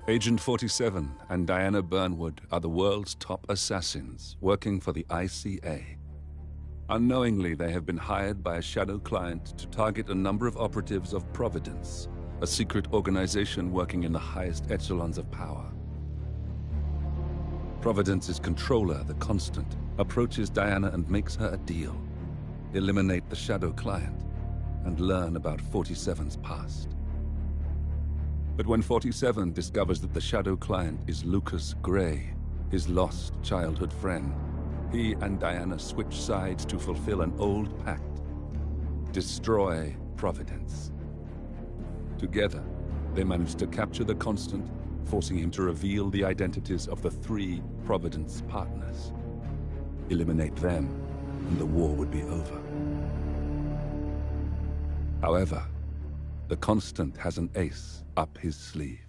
Agent 47 and Diana Burnwood are the world's top assassins working for the ICA. Unknowingly, they have been hired by a shadow client to target a number of operatives of Providence, a secret organization working in the highest echelons of power. Providence's controller, the Constant, approaches Diana and makes her a deal. Eliminate the shadow client and learn about 47's past. But when 47 discovers that the shadow client is Lucas Gray, his lost childhood friend, he and Diana switch sides to fulfill an old pact: destroy Providence. Together, they manage to capture the Constant, forcing him to reveal the identities of the 3 Providence partners. Eliminate them, and the war would be over. However, the Constant has an ace up his sleeve.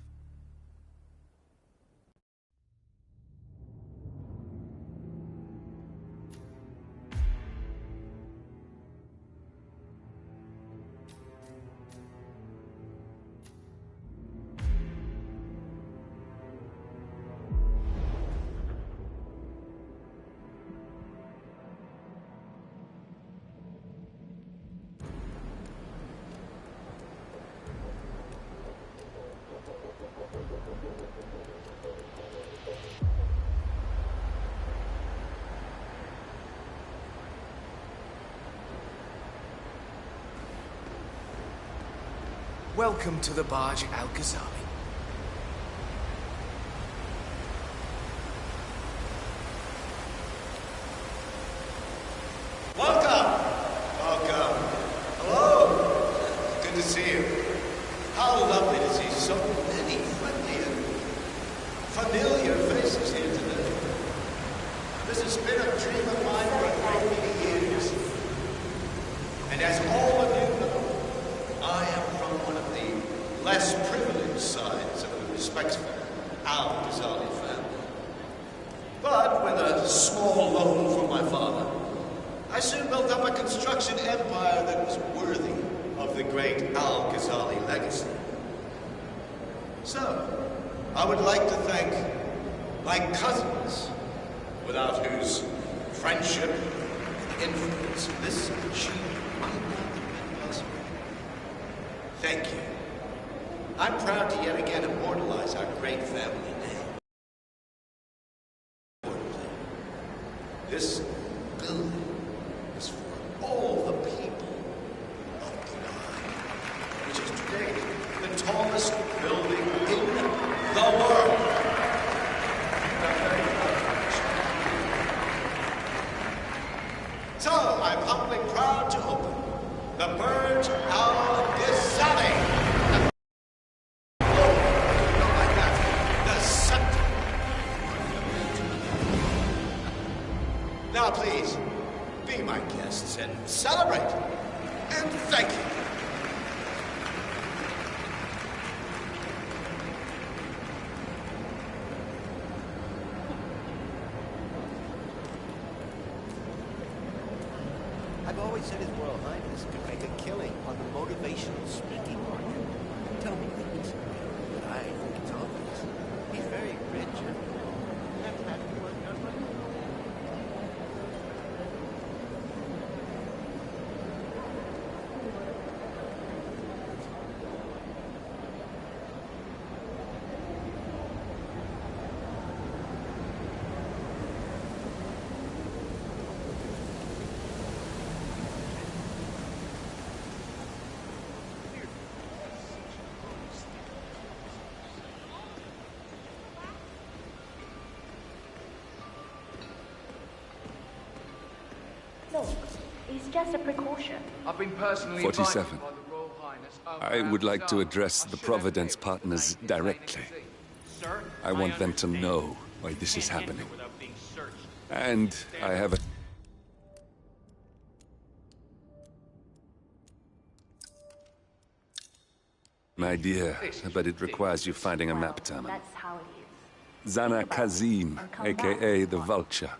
Welcome to the barge, Al-Ghazali. Welcome! Welcome. Hello! Good to see you. How lovely to see so many friendly and familiar faces here today. This has been a dream of mine for a great many years. And as all of you know, I am from one of the less privileged sides of the respectful Al-Ghazali family. But with a small loan from my father, I soon built up a construction empire that was worthy of the great Al-Ghazali legacy. So, I would like to thank my cousins, without whose friendship and influence this achievement might not have been possible. Thank you. I'm proud to yet again immortalize our great family name. This building is for all the people of Penang, which is today the tallest building in the world. So, I'm humbly proud to open the Burj Al-Ghazali. Now, please, be my guests and celebrate. And thank you. I've always said His Royal Highness could make a killing on the motivational speaking market. Tell me things, but I think it's obvious. He's very rich and that's happy to work out my own. Look, it's just a precaution. I've been personally 47. invited by the Royal Highness I would like to address the Providence partners directly. I want them to know why this is happening. And I have a... an idea, but it requires you finding a map terminal. That's how it is. Zana Kazim, aka the Vulture.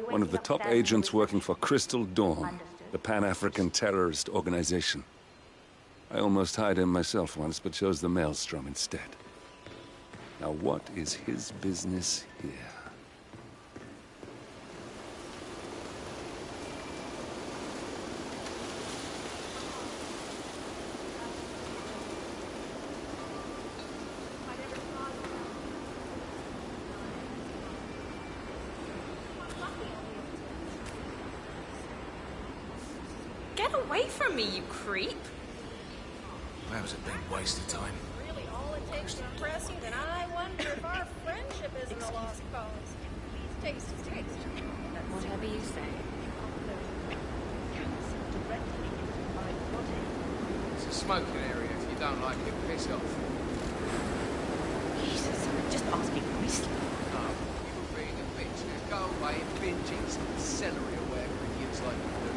One of the top agents working for Crystal Dawn, the Pan-African terrorist organization. I almost hired him myself once, but chose the Maelstrom instead. Now what is his business here? Get away from me, you creep! That was a big waste of time. Really all it takes to impress you, then I wonder if our friendship isn't a lost cause. Taste is taste. Whatever you say. It's a smoking area. If you don't like it, piss off. Jesus, just ask me nicely. No, you were being a bitch. Now go away and binge eat some celery or whatever idiots like you do.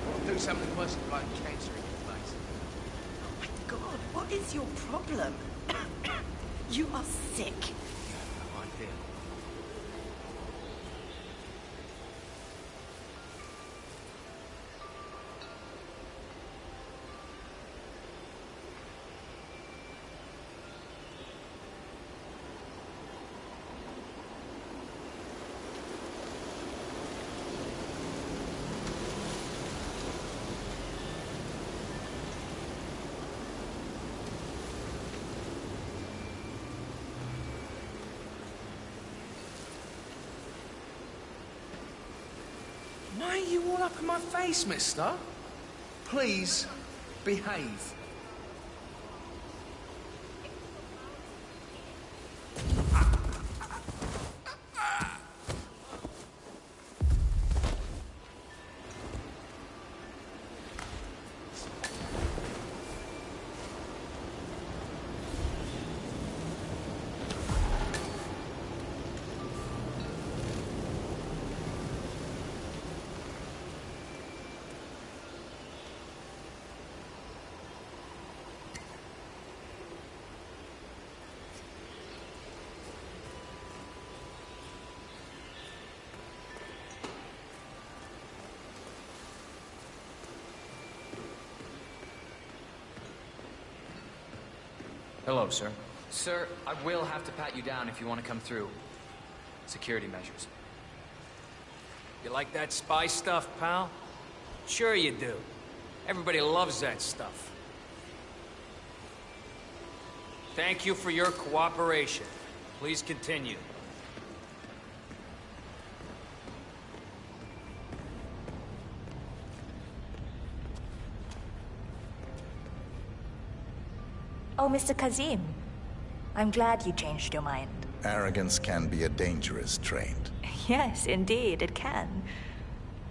Or do something worse than blowing cancer in your face. Oh my God, what is your problem? You are sick. No idea. Why are you all up in my face, mister? Please, behave. Hello, sir. Sir, I will have to pat you down if you want to come through. Security measures. You like that spy stuff, pal? Sure you do. Everybody loves that stuff. Thank you for your cooperation. Please continue. Oh, Mr. Kazim. I'm glad you changed your mind. Arrogance can be a dangerous trait. Yes, indeed, it can.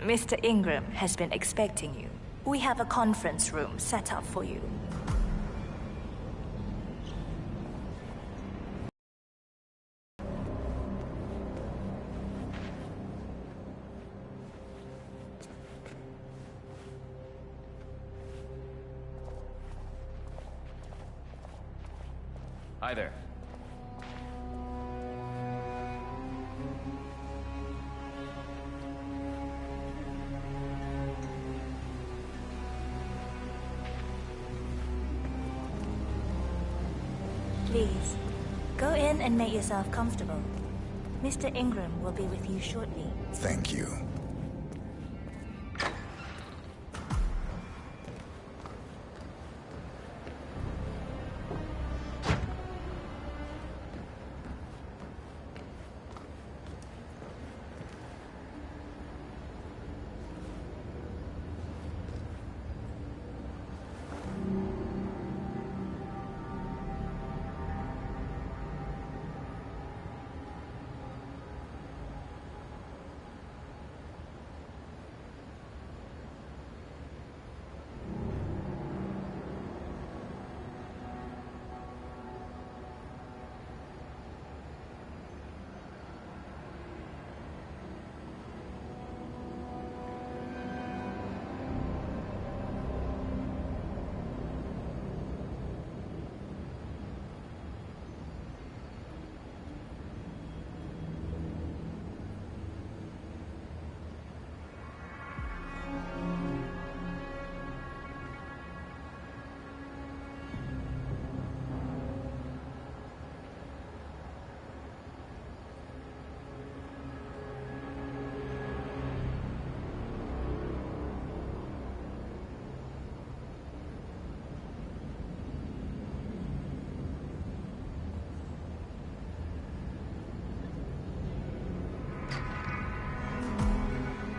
Mr. Ingram has been expecting you. We have a conference room set up for you. Hi there. Please, go in and make yourself comfortable. Mr. Ingram will be with you shortly. Thank you.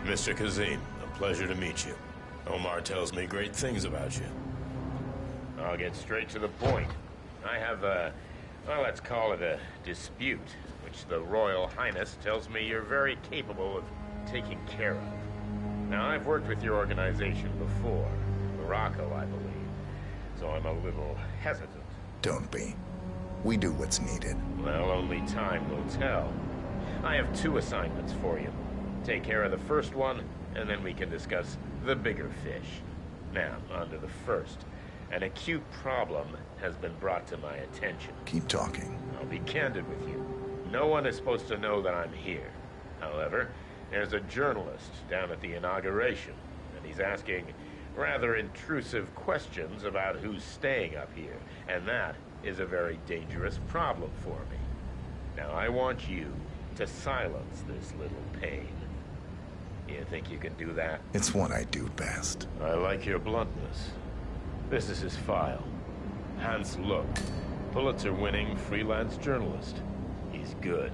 Mr. Kazim, a pleasure to meet you. Omar tells me great things about you. I'll get straight to the point. I have a, well, let's call it a dispute, which the Royal Highness tells me you're very capable of taking care of. Now, I've worked with your organization before, Morocco, I believe, so I'm a little hesitant. Don't be. We do what's needed. Well, only time will tell. I have 2 assignments for you. Take care of the first one, and then we can discuss the bigger fish. Now, on to the first. An acute problem has been brought to my attention. Keep talking. I'll be candid with you. No one is supposed to know that I'm here. However, there's a journalist down at the inauguration, and he's asking rather intrusive questions about who's staying up here, and that is a very dangerous problem for me. Now, I want you to silence this little pain. You think you can do that? It's what I do best. I like your bluntness. This is his file. Hans Look, Pulitzer-winning freelance journalist. He's good,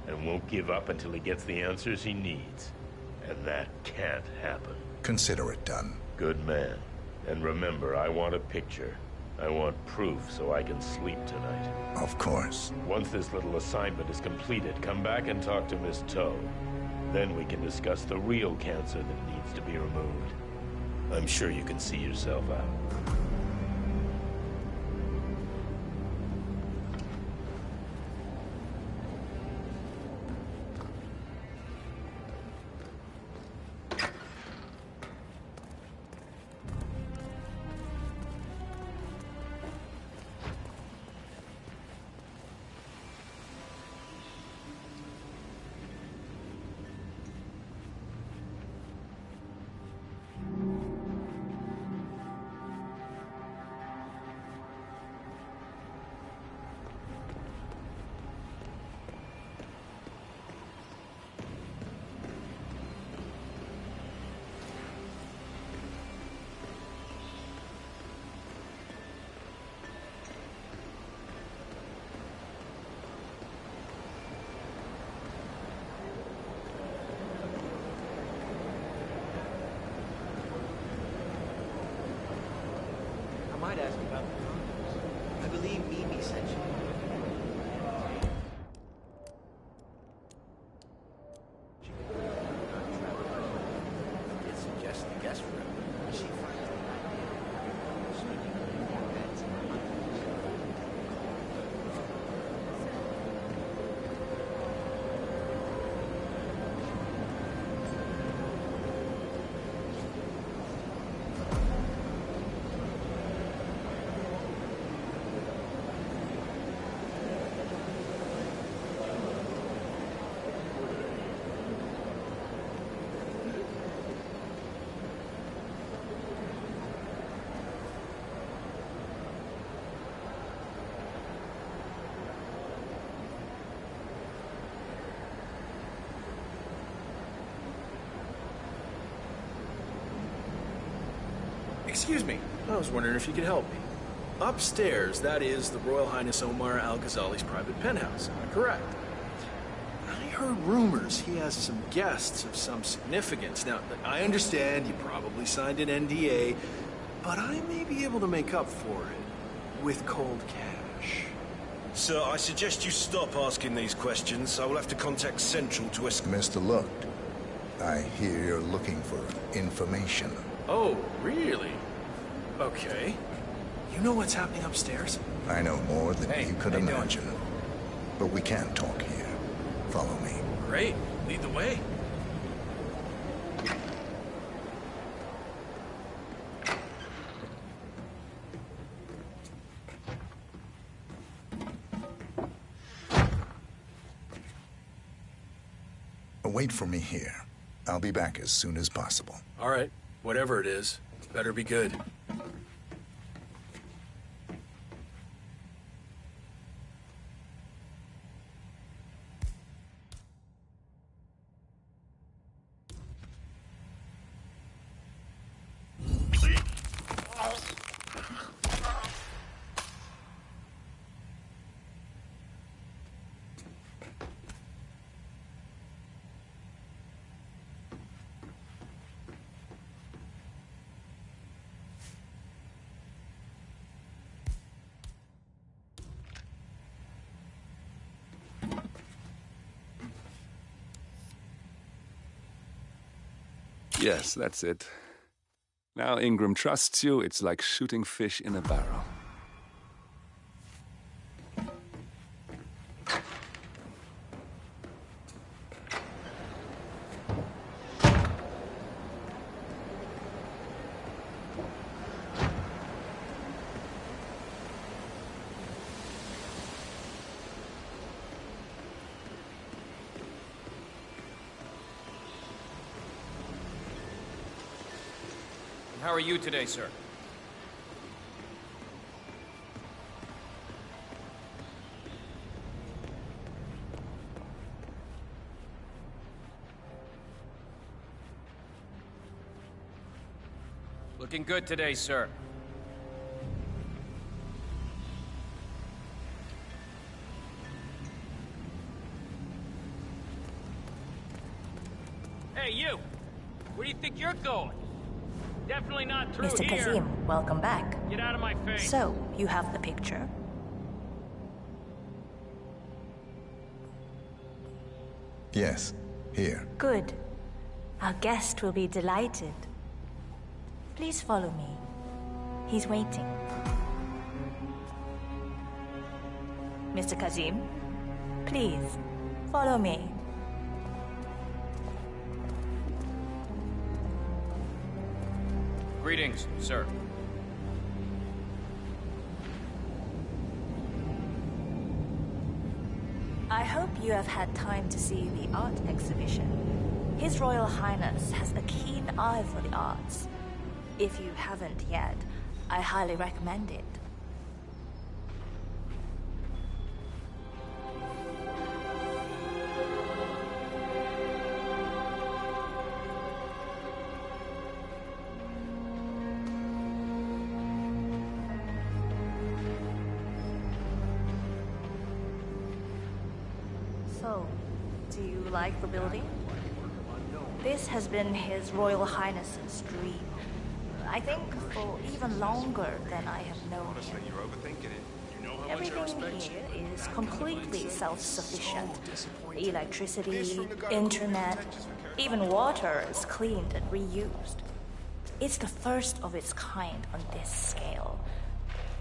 and won't give up until he gets the answers he needs. And that can't happen. Consider it done. Good man. And remember, I want a picture. I want proof so I can sleep tonight. Of course. Once this little assignment is completed, come back and talk to Miss Toe. Then we can discuss the real cancer that needs to be removed. I'm sure you can see yourself out. I might ask about the condoms. I believe Mimi said she did suggest the guest room. She finds Excuse me. I was wondering if you could help me. Upstairs, that is the Royal Highness Omar Al-Ghazali's private penthouse. Am I correct? I heard rumors he has some guests of some significance. Now, I understand you probably signed an NDA, but I may be able to make up for it with cold cash. Sir, I suggest you stop asking these questions. I will have to contact Central to escort. Mr. Look, I hear you're looking for information. Oh, really? Okay. You know what's happening upstairs? I know more than you could imagine. But we can't talk here. Follow me. Great. Lead the way. Wait for me here. I'll be back as soon as possible. All right. Whatever it is, better be good. Yes, that's it. Now Ingram trusts you, it's like shooting fish in a barrel. How are you today, sir? Looking good today, sir. Hey, you! Where do you think you're going? Definitely not through Mr. here. Kazim, welcome back. Get out of my face. So, you have the picture? Yes, here. Good. Our guest will be delighted. Please follow me. He's waiting. Mr. Kazim, please, follow me. Greetings, sir. I hope you have had time to see the art exhibition. His Royal Highness has a keen eye for the arts. If you haven't yet, I highly recommend it. So, do you like the building? This has been His Royal Highness's dream. I think for even longer than I have known him. You're overthinking it. Everything here is completely self-sufficient. Electricity, internet, even water is cleaned and reused. It's the first of its kind on this scale.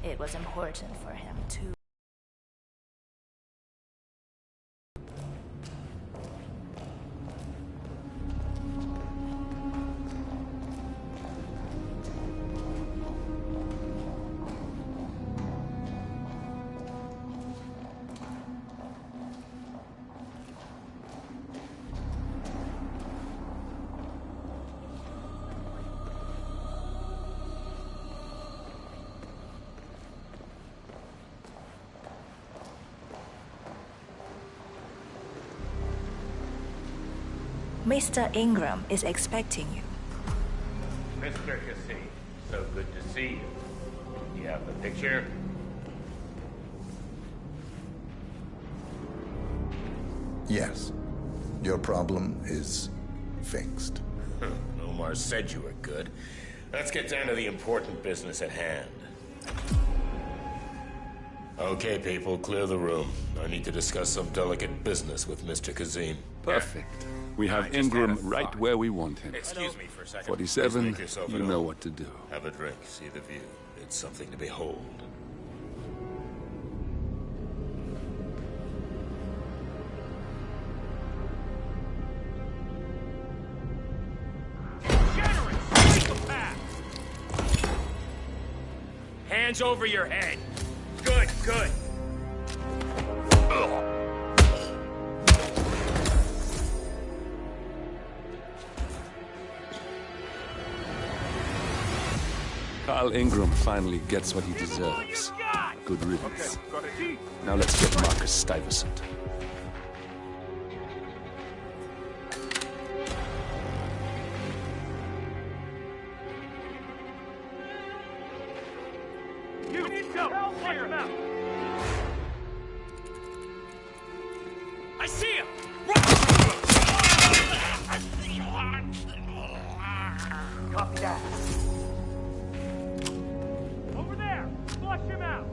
It was important for him to Mr. Ingram is expecting you. Mr. Cassie, so good to see you. You have the picture? Yes. Your problem is fixed. Omar said you were good. Let's get down to the important business at hand. Okay, people, clear the room. I need to discuss some delicate business with Mr. Kazim. Perfect. We have Ingram right where we want him. Excuse me for a second. 47, Please make yourself you at know home. what to do. Have a drink, see the view. It's something to behold. Hands over your head. Good, good. Carl Ingram finally gets what he deserves. Good riddance. Now let's get Marcus Stuyvesant. You need help! Watch him out! I see him! Copy that. Over there! Flush him out!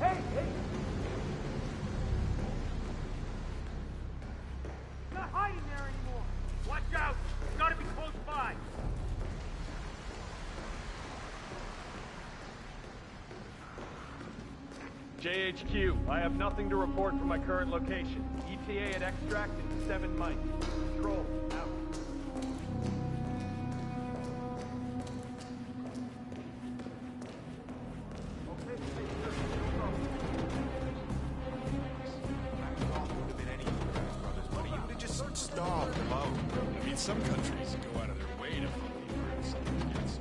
Hey, hey! Not hiding there anymore! Why JHQ, I have nothing to report from my current location. ETA at extract in 7 mics. Control, out. Starved alone. I mean, some countries go out of their way to fuck you for something else.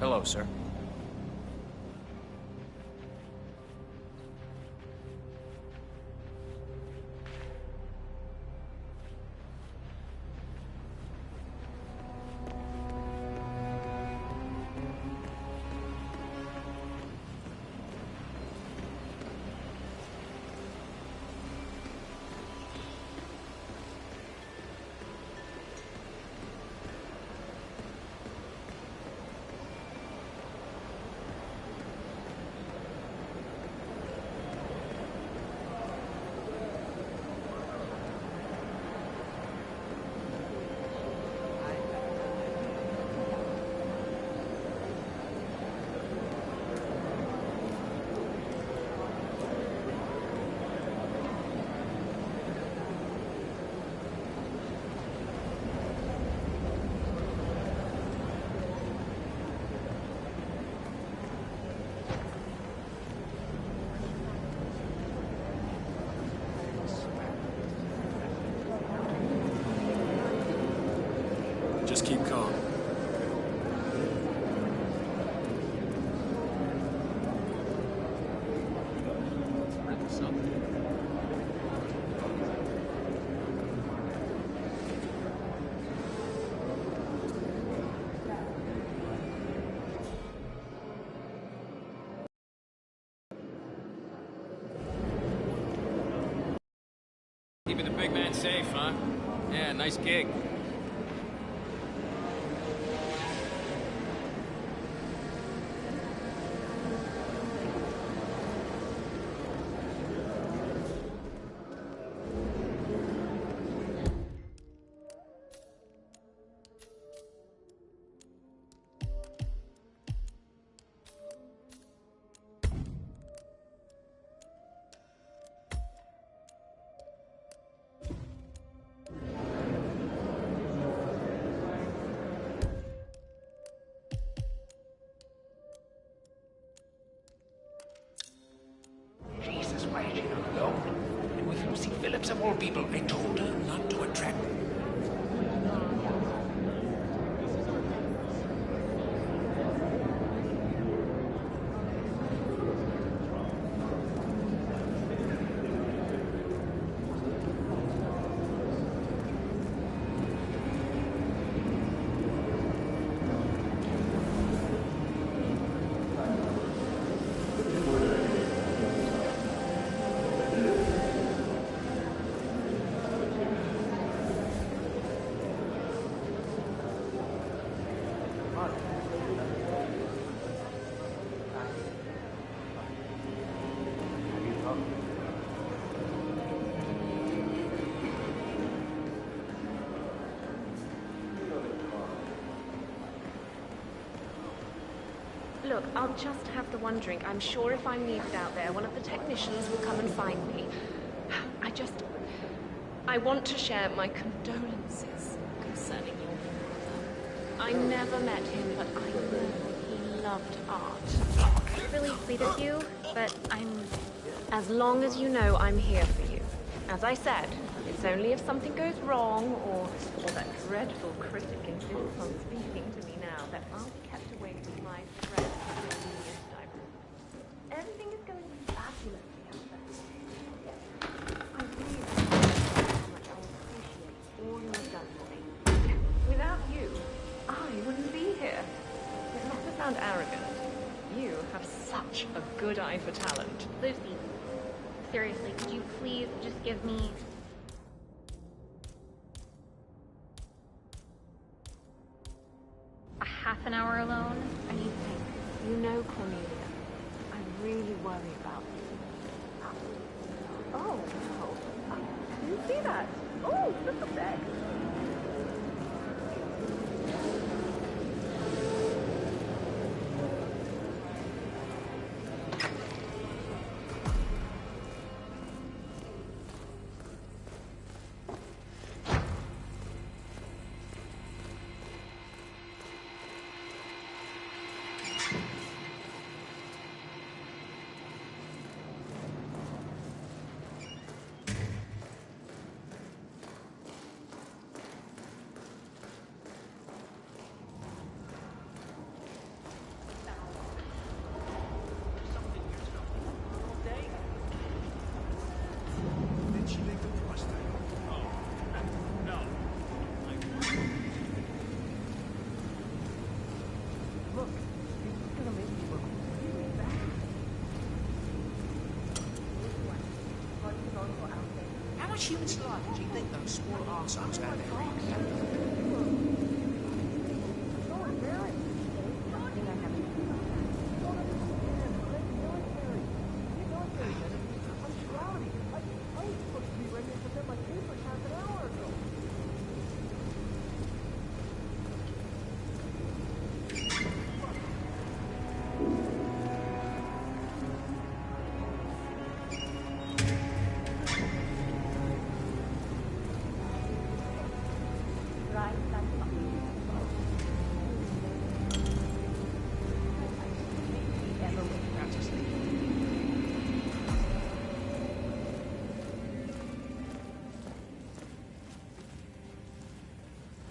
Hello, sir. Just keep calm. Keeping the big man safe, huh? Yeah, nice gig. Jesus, why is she not alone? And with Lucy Phillips of all people, I told her not to attract. Look, I'll just have the one drink. I'm sure if I'm needed out there, one of the technicians will come and find me. I want to share my condolences concerning your father. I never met him, but I know he loved art. It's really sweet of you, but as long as you know I'm here for you. As I said, it's only if something goes wrong or that dreadful critic insists on speaking to me now that I'll be kept away from my friends. Everything is going fabulously out there. I really appreciate how much I appreciate all you have done for me. Without you, I wouldn't be here. It's not to sound arrogant. You have such a good eye for talent. Lucy, seriously, could you please just give me... a half an hour alone? I need to think. You know, Cornelia, I really worry about you. Oh, no. Do you see that? Oh, look at that. How much human saliva do you think those small arseholes have there?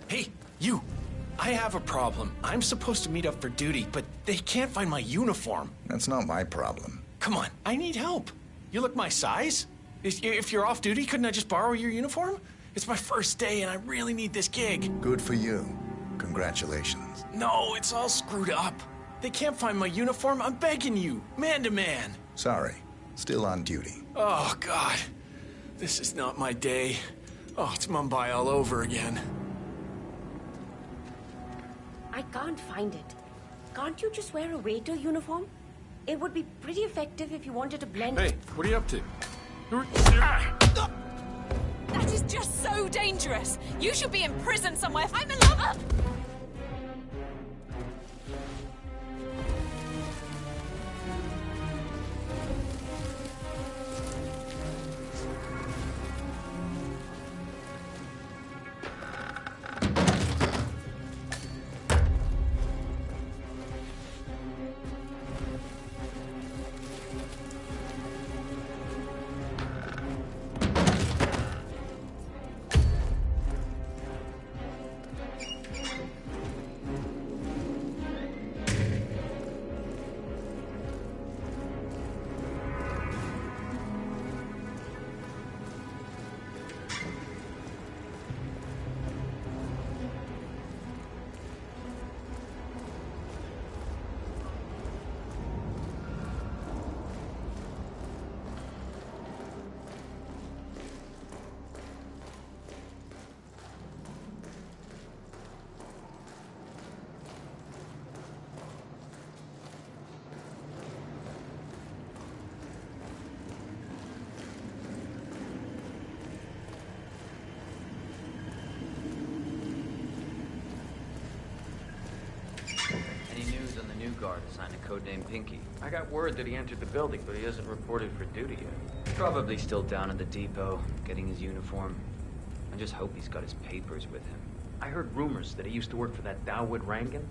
Hey, you! I have a problem. I'm supposed to meet up for duty, but they can't find my uniform. That's not my problem. Come on, I need help. You look my size? If you're off duty, couldn't I just borrow your uniform? It's my first day and I really need this gig. Good for you. Congratulations. No, it's all screwed up. They can't find my uniform. I'm begging you, man to man. Sorry. Still on duty. Oh, God. This is not my day. Oh, it's Mumbai all over again. I can't find it. Can't you just wear a waiter uniform? It would be pretty effective if you wanted to blend. Hey, what are you up to? That is just so dangerous. You should be in prison somewhere. I'm in love. Guard assigned a codename Pinky. I got word that he entered the building, but he hasn't reported for duty yet. Probably still down at the depot, getting his uniform. I just hope he's got his papers with him. I heard rumors that he used to work for that Dawood Rangan.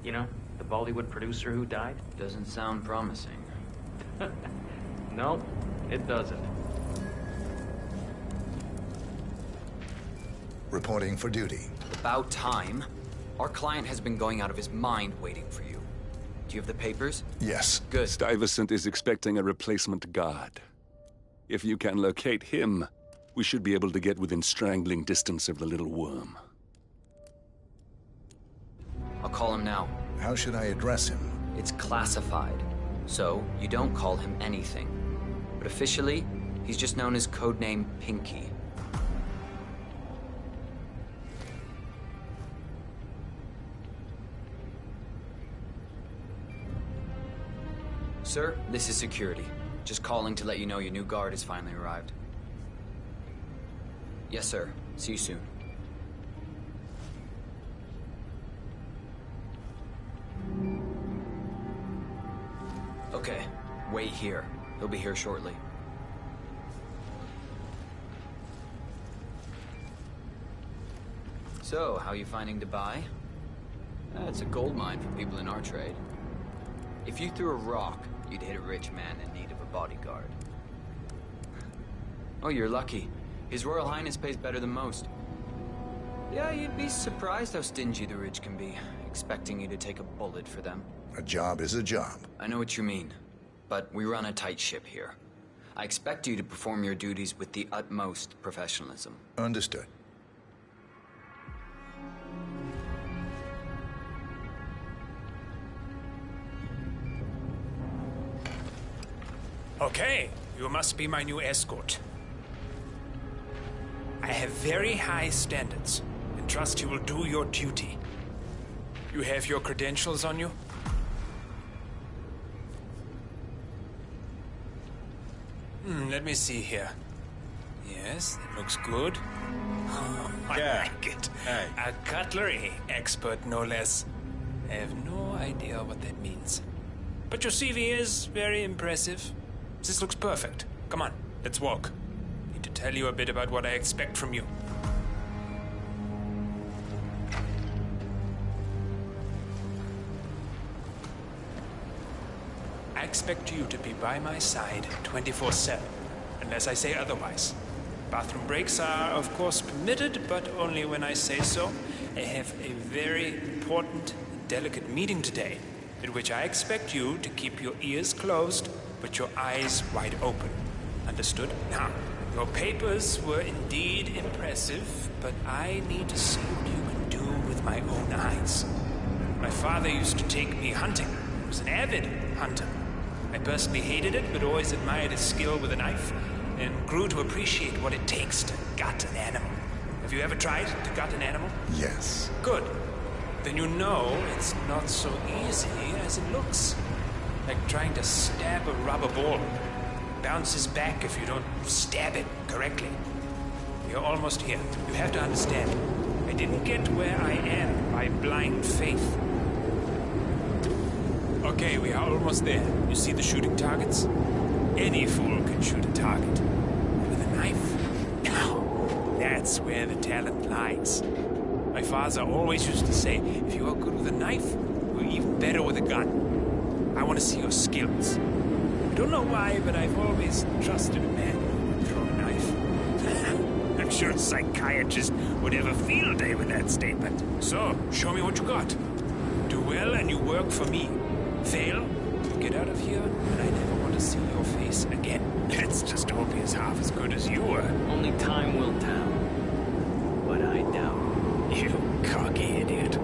You know, the Bollywood producer who died. Doesn't sound promising. No, it doesn't. Reporting for duty. About time. Our client has been going out of his mind waiting for you. Do you have the papers? Yes. Good. Stuyvesant is expecting a replacement guard. If you can locate him, we should be able to get within strangling distance of the little worm. I'll call him now. How should I address him? It's classified, so you don't call him anything. But officially, he's just known as codename Pinky. Sir, this is security. Just calling to let you know your new guard has finally arrived. Yes, sir. See you soon. Okay, wait here. He'll be here shortly. So, how you finding Dubai? It's a gold mine for people in our trade. If you threw a rock, you'd hit a rich man in need of a bodyguard. Oh, you're lucky. His Royal Highness pays better than most. Yeah, you'd be surprised how stingy the rich can be, expecting you to take a bullet for them. A job is a job. I know what you mean, but we run a tight ship here. I expect you to perform your duties with the utmost professionalism. Understood. Okay, you must be my new escort. I have very high standards, and trust you will do your duty. You have your credentials on you? Let me see here. Yes, that looks good. Oh, I like it. Hey. A cutlery expert, no less. I have no idea what that means. But your CV is very impressive. This looks perfect. Come on, let's walk. Need to tell you a bit about what I expect from you. I expect you to be by my side 24/7, unless I say otherwise. Bathroom breaks are, of course, permitted, but only when I say so. I have a very important and delicate meeting today, in which I expect you to keep your ears closed, but your eyes wide open. Understood? Now, your papers were indeed impressive, but I need to see what you can do with my own eyes. My father used to take me hunting. He was an avid hunter. I personally hated it, but always admired his skill with a knife, and grew to appreciate what it takes to gut an animal. Have you ever tried to gut an animal? Yes. Good. Then you know it's not so easy as it looks. Like trying to stab a rubber ball. Bounces back if you don't stab it correctly. You're almost here. You have to understand. I didn't get where I am by blind faith. Okay, we are almost there. You see the shooting targets? Any fool can shoot a target. With a knife? Now, that's where the talent lies. My father always used to say, if you are good with a knife, you're even better with a gun. I want to see your skills. I don't know why, but I've always trusted a man who would throw a knife. I'm sure a psychiatrist would have a field day with that statement. So, show me what you got. Do well and you work for me. Fail, you get out of here, and I never want to see your face again. Let's just hope he's half as good as you were. Only time will tell. But I doubt. You cocky idiot.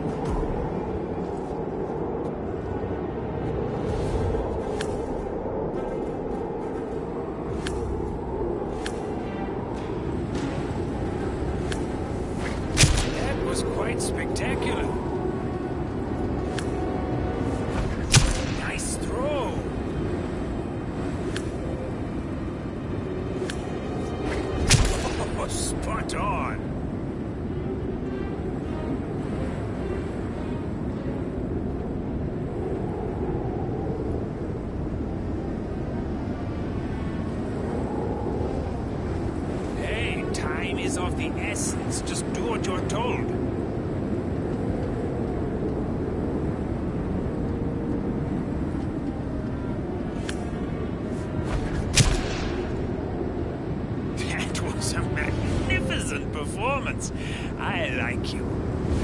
That was quite spectacular. Nice throw. Oh, spot on. Hey, time is of the essence. Just do what you're told. That was a magnificent performance. I like you.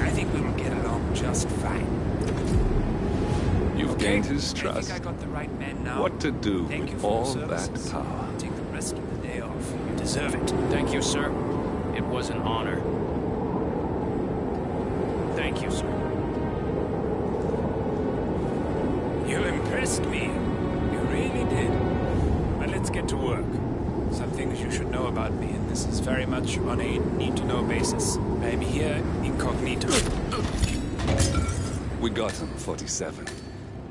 I think we will get along just fine. You've gained his I trust. think I got the right man now. What to do Thank you with for your all that services. power? Take the rest of the day off. You deserve it. Thank you, sir. It was an honor. Thank you, sir. You impressed me. You really did. But let's get to work. Some things you should know about me, and this is very much on a need-to-know basis. I'm here incognito. We got him, 47.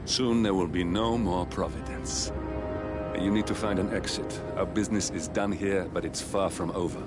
Soon there will be no more Providence. You need to find an exit. Our business is done here, but it's far from over.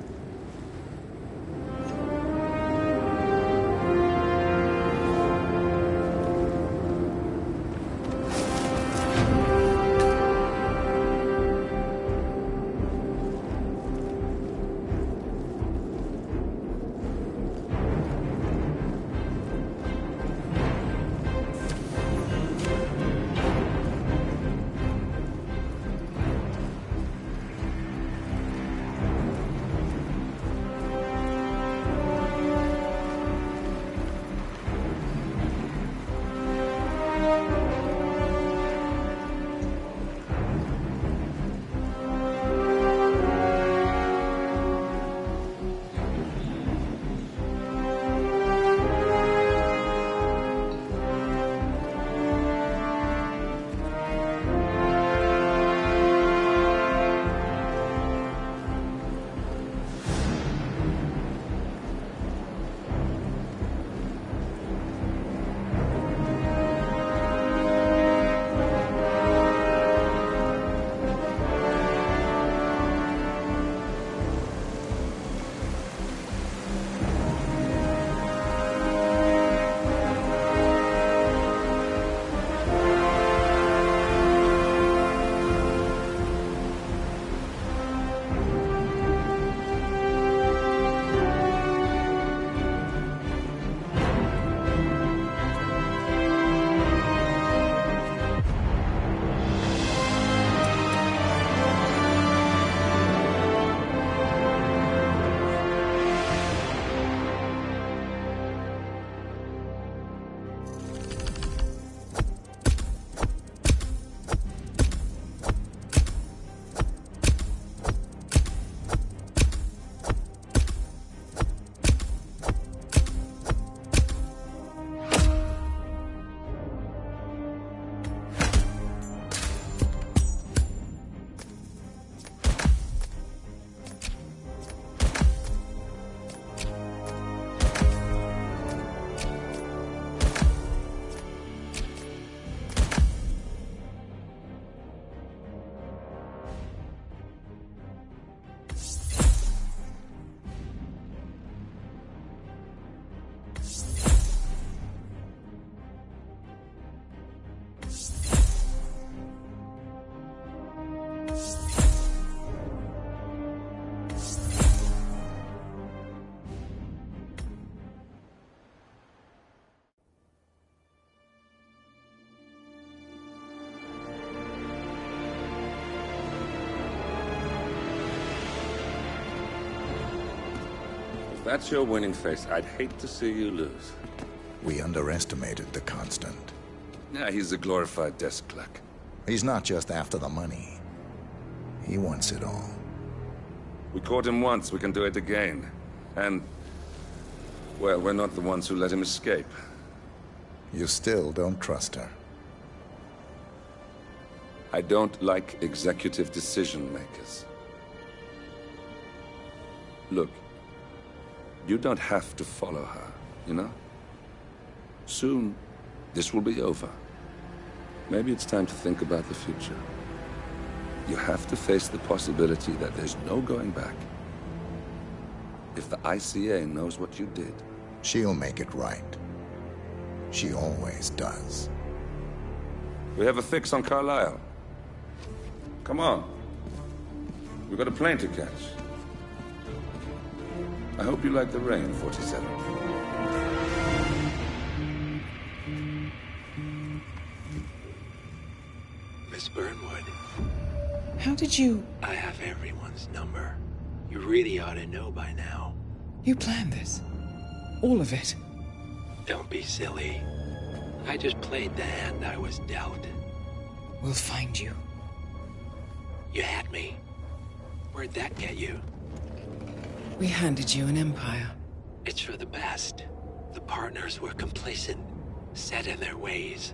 If that's your winning face, I'd hate to see you lose. We underestimated the Constant. Yeah, he's a glorified desk clerk. He's not just after the money. He wants it all. We caught him once, we can do it again. And, well, we're not the ones who let him escape. You still don't trust her. I don't like executive decision makers. Look, you don't have to follow her, you know? Soon, this will be over. Maybe it's time to think about the future. You have to face the possibility that there's no going back. If the ICA knows what you did... She'll make it right. She always does. We have a fix on Carlisle. Come on. We've got a plane to catch. I hope you like the rain, 47. Miss Burnwood. How did you... I have everyone's number. You really ought to know by now. You planned this? All of it? Don't be silly. I just played the hand I was dealt. We'll find you. You had me. Where'd that get you? We handed you an empire. It's for the best. The partners were complacent, set in their ways.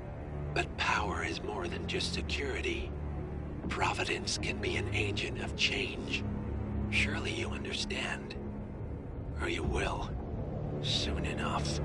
But power is more than just security. Providence can be an agent of change. Surely you understand. Or you will. Soon enough.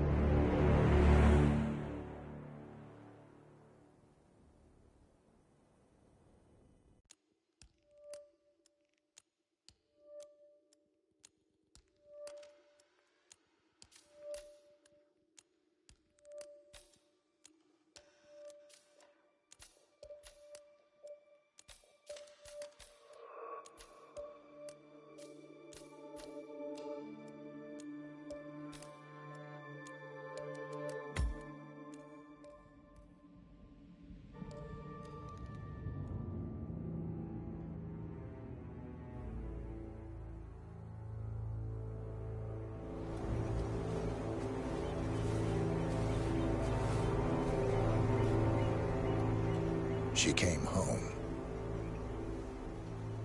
She came home.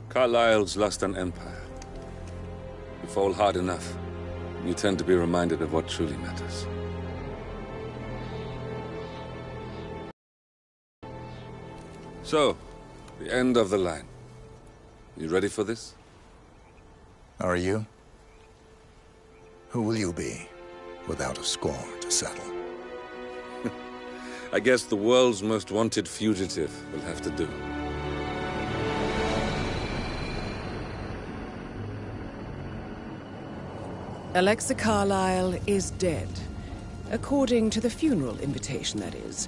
Carlyle's lost an empire. You fall hard enough, you tend to be reminded of what truly matters. So, the end of the line. You ready for this? Are you? Who will you be, without a score to settle? I guess the world's most wanted fugitive will have to do. Alexa Carlyle is dead. According to the funeral invitation, that is.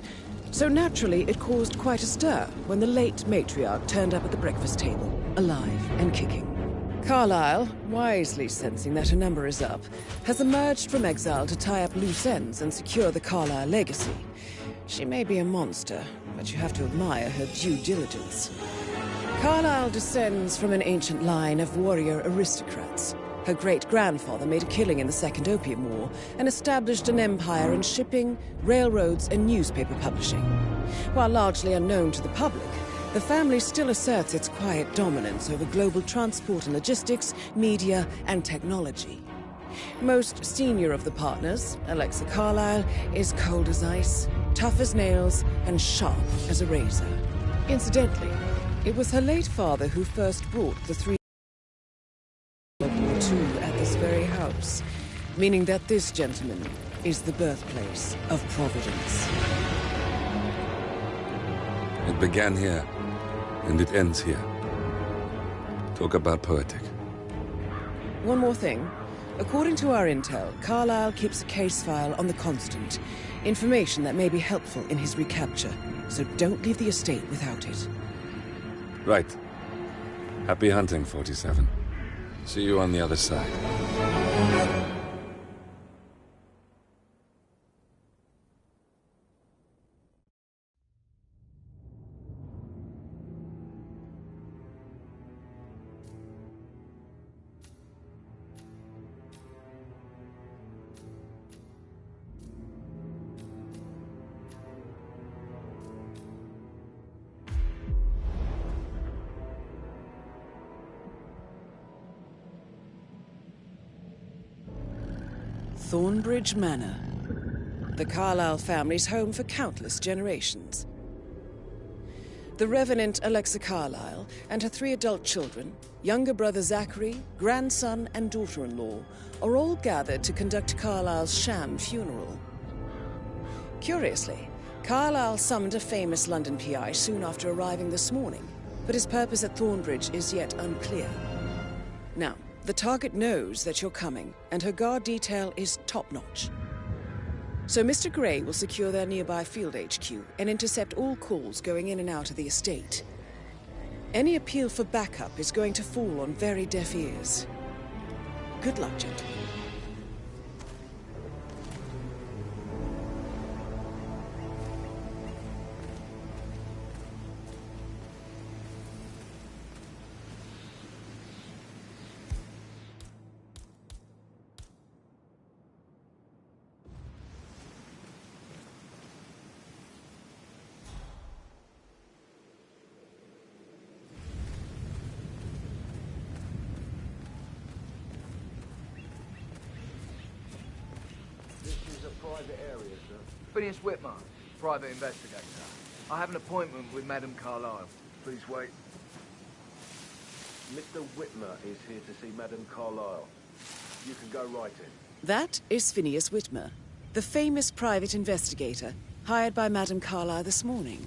So naturally, it caused quite a stir when the late matriarch turned up at the breakfast table, alive and kicking. Carlyle, wisely sensing that her number is up, has emerged from exile to tie up loose ends and secure the Carlyle legacy. She may be a monster, but you have to admire her due diligence. Carlyle descends from an ancient line of warrior aristocrats. Her great-grandfather made a killing in the Second Opium War and established an empire in shipping, railroads, and newspaper publishing. While largely unknown to the public, the family still asserts its quiet dominance over global transport and logistics, media, and technology. Most senior of the partners, Alexa Carlyle, is cold as ice, tough as nails, and sharp as a razor. Incidentally, it was her late father who first brought the three World War II at this very house, meaning that this gentleman is the birthplace of Providence. It began here, and it ends here. Talk about poetic. One more thing. According to our intel, Carlyle keeps a case file on the Constant. Information that may be helpful in his recapture, so don't leave the estate without it. Right. Happy hunting, 47. See you on the other side. Thornbridge Manor. The Carlyle family's home for countless generations. The Revenant Alexa Carlyle and her 3 adult children, younger brother Zachary, grandson, and daughter-in-law, are all gathered to conduct Carlyle's sham funeral. Curiously, Carlyle summoned a famous London PI soon after arriving this morning, but his purpose at Thornbridge is yet unclear. Now, the target knows that you're coming, and her guard detail is top-notch. So Mr. Gray will secure their nearby field HQ and intercept all calls going in and out of the estate. Any appeal for backup is going to fall on very deaf ears. Good luck, gentlemen. Phineas Whitmer, private investigator. I have an appointment with Madame Carlyle. Please wait. Mr. Whitmer is here to see Madame Carlyle. You can go right in. That is Phineas Whitmer, the famous private investigator hired by Madame Carlyle this morning.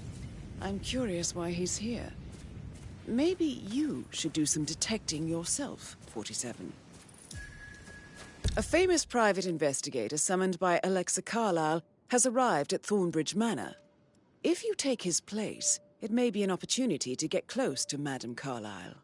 I'm curious why he's here. Maybe you should do some detecting yourself, 47. A famous private investigator summoned by Alexa Carlyle has arrived at Thornbridge Manor. If you take his place, it may be an opportunity to get close to Madame Carlyle.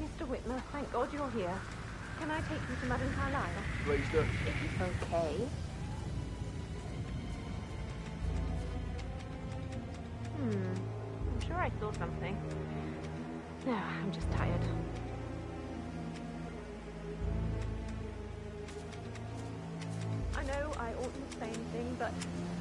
Mr. Whitmer, thank God you're here. Can I take you to Madame Carlyle? Please do. Okay. I'm sure I saw something. No, I'm just tired. I know I oughtn't to say anything, but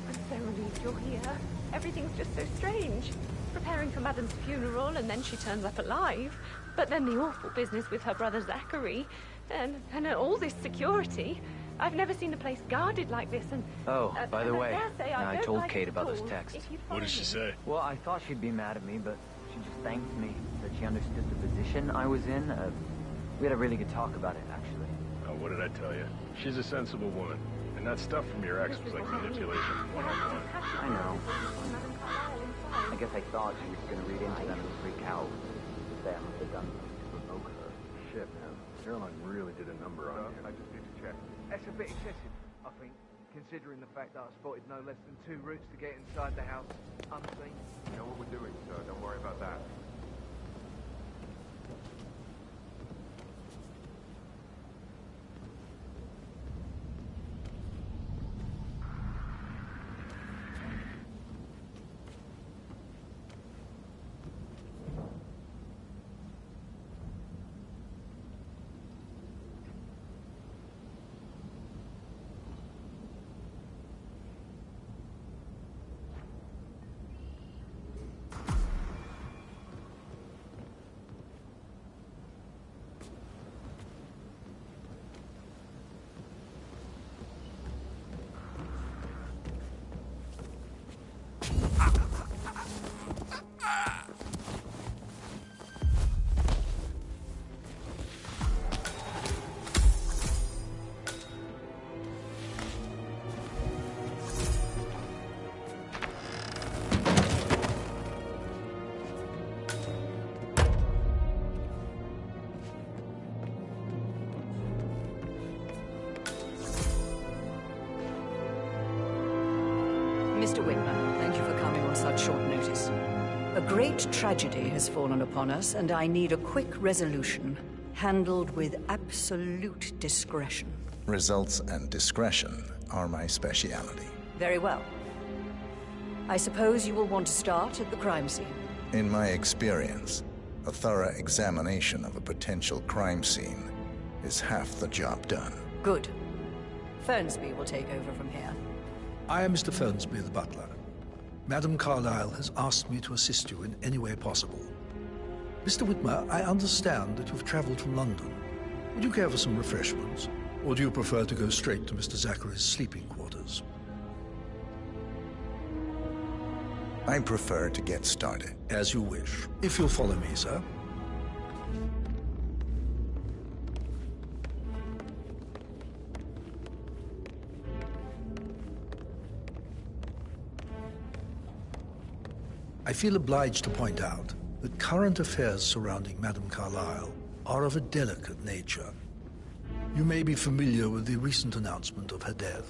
I'm so relieved you're here. Everything's just so strange. Preparing for Madame's funeral, and then she turns up alive. But then the awful business with her brother Zachary, and all this security. I've never seen a place guarded like this, and... Oh, by the way, I told like Kate about those texts. What did she say? Well, I thought she'd be mad at me, but she just thanked me that she understood the position I was in. We had a really good talk about it, actually. Oh, what did I tell you? She's a sensible woman. And that stuff from your ex was like manipulation 101. I know. I guess I thought she was going to read into them and freak out. Say I must have done something to provoke her. Shit, man. Caroline really did a number on you. I just need to check. That's a bit excessive, I think, considering the fact that I spotted no less than 2 routes to get inside the house unseen. You know what we're doing, so don't worry about that. Mr. Whitmer, thank you for coming on such short notice. A great tragedy has fallen upon us, and I need a quick resolution, handled with absolute discretion. Results and discretion are my speciality. Very well. I suppose you will want to start at the crime scene. In my experience, a thorough examination of a potential crime scene is half the job done. Good. Fernsby will take over from here. I am Mr. Fernsby, the butler. Madame Carlyle has asked me to assist you in any way possible. Mr. Whitmer, I understand that you've traveled from London. Would you care for some refreshments? Or do you prefer to go straight to Mr. Zachary's sleeping quarters? I prefer to get started. As you wish. If you'll follow me, sir. I feel obliged to point out that current affairs surrounding Madame Carlyle are of a delicate nature. You may be familiar with the recent announcement of her death.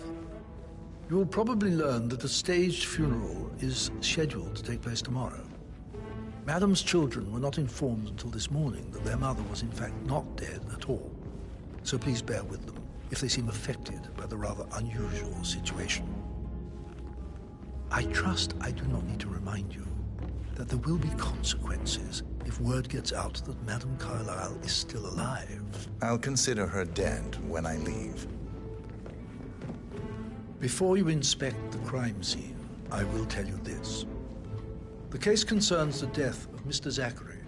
You will probably learn that a staged funeral is scheduled to take place tomorrow. Madam's children were not informed until this morning that their mother was in fact not dead at all. So please bear with them if they seem affected by the rather unusual situation. I trust I do not need to remind you that there will be consequences if word gets out that Madame Carlyle is still alive. I'll consider her dead when I leave. Before you inspect the crime scene, I will tell you this. The case concerns the death of Mr. Zachary,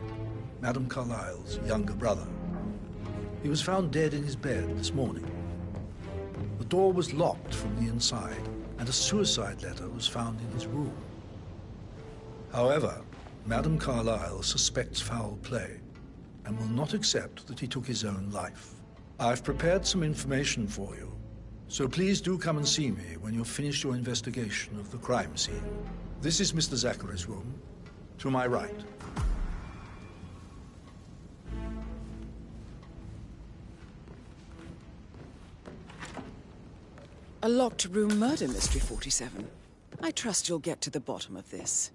Madame Carlyle's younger brother. He was found dead in his bed this morning. The door was locked from the inside, and a suicide letter was found in his room. However, Madame Carlyle suspects foul play and will not accept that he took his own life. I've prepared some information for you, so please do come and see me when you've finished your investigation of the crime scene. This is Mr. Zachary's room, to my right. A locked room murder mystery, 47. I trust you'll get to the bottom of this.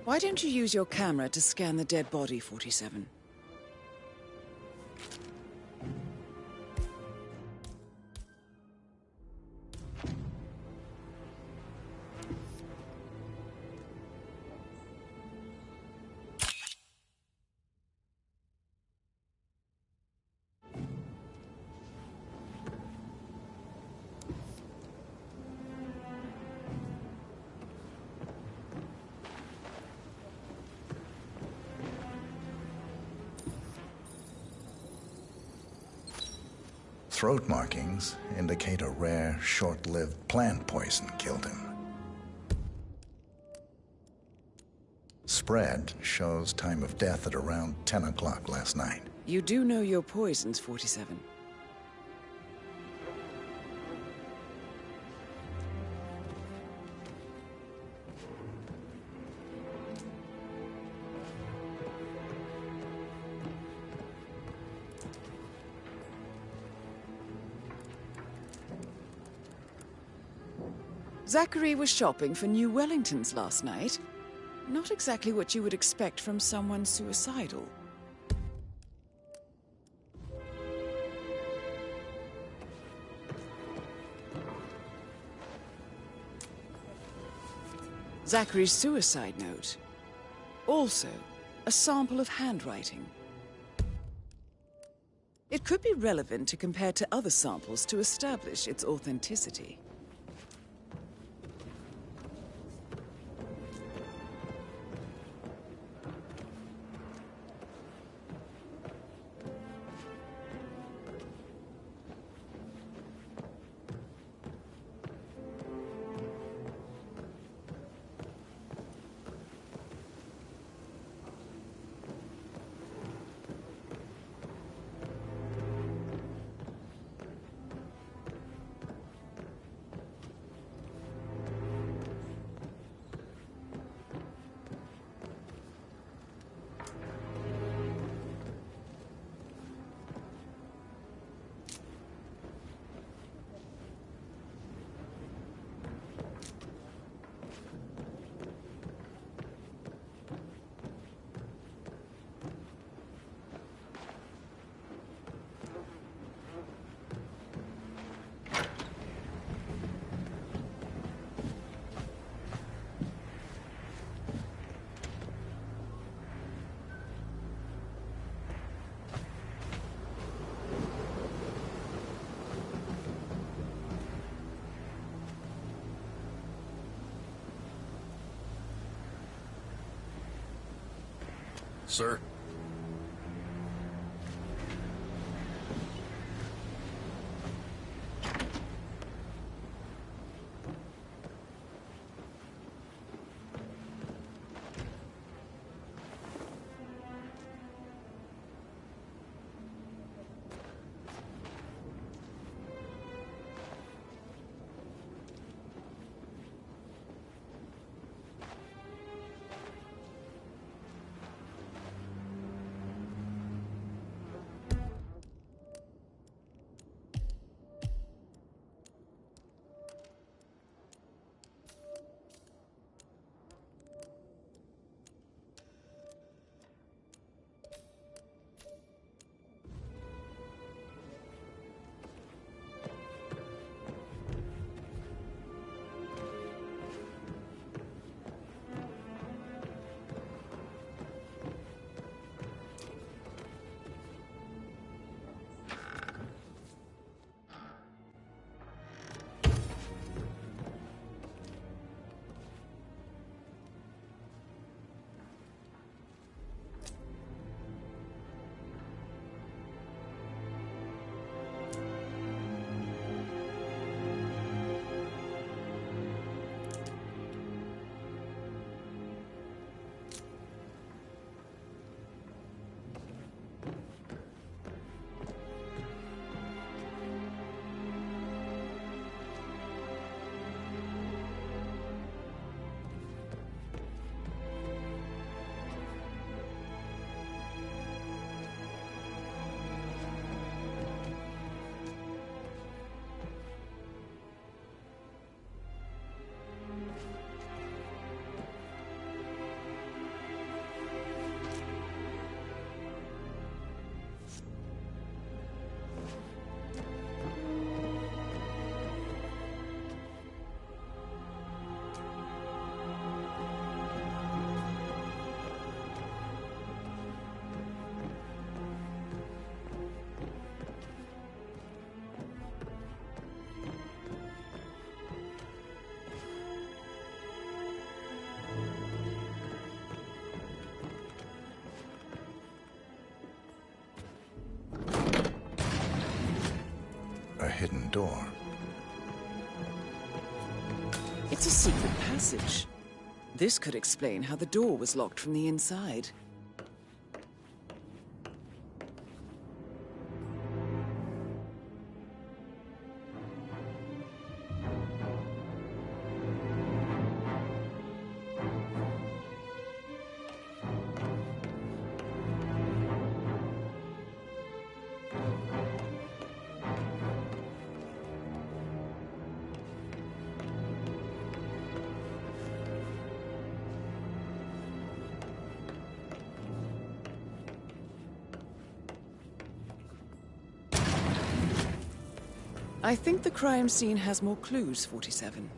Why don't you use your camera to scan the dead body, 47? Throat markings indicate a rare, short-lived plant poison killed him. Spread shows time of death at around 10 o'clock last night. You do know your poisons, 47. Zachary was shopping for New Wellingtons last night. Not exactly what you would expect from someone suicidal. Zachary's suicide note. Also, a sample of handwriting. It could be relevant to compare to other samples to establish its authenticity. sir. A hidden door. It's a secret passage. This could explain how the door was locked from the inside. I think the crime scene has more clues, 47.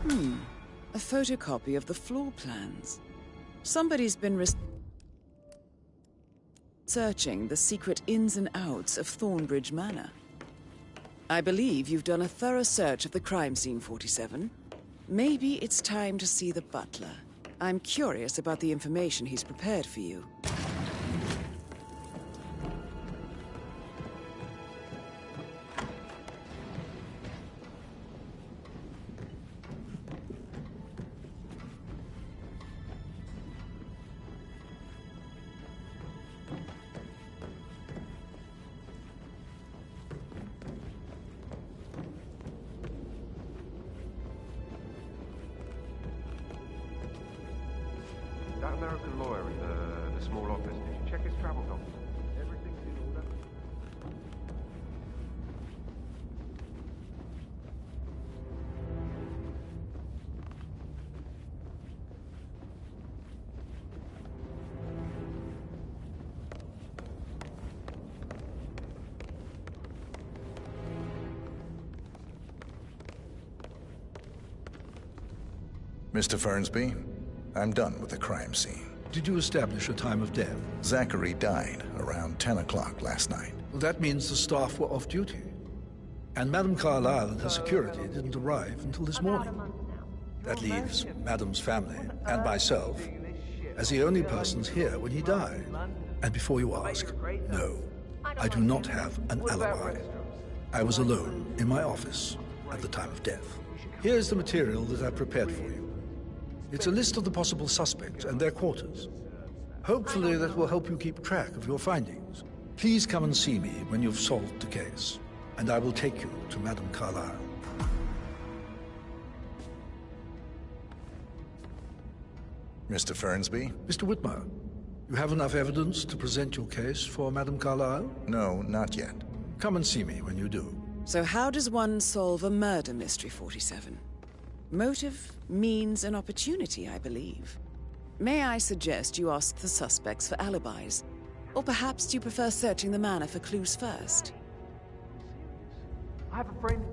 A photocopy of the floor plans. Somebody's been researching the secret ins and outs of Thornbridge Manor. I believe you've done a thorough search of the crime scene, 47. Maybe it's time to see the butler. I'm curious about the information he's prepared for you. That American lawyer in the small office, did you check his travel documents? Everything's in order? Mr. Fernsby, I'm done with the crime scene. Did you establish a time of death? Zachary died around 10 o'clock last night. Well, that means the staff were off duty. And Madame Carlyle and her security didn't arrive until this morning. That leaves Madame's family and myself as the only persons here when he died. And before you ask, no, I do not have an alibi. I was alone in my office at the time of death. Here's the material that I prepared for you. It's a list of the possible suspects and their quarters. Hopefully that will help you keep track of your findings. Please come and see me when you've solved the case, and I will take you to Madame Carlyle. Mr. Fernsby? Mr. Whitmer, you have enough evidence to present your case for Madame Carlyle? No, not yet. Come and see me when you do. So how does one solve a murder mystery, 47? Motive, means, and opportunity, I believe. May I suggest you ask the suspects for alibis? Or perhaps you prefer searching the manor for clues first? I have a friend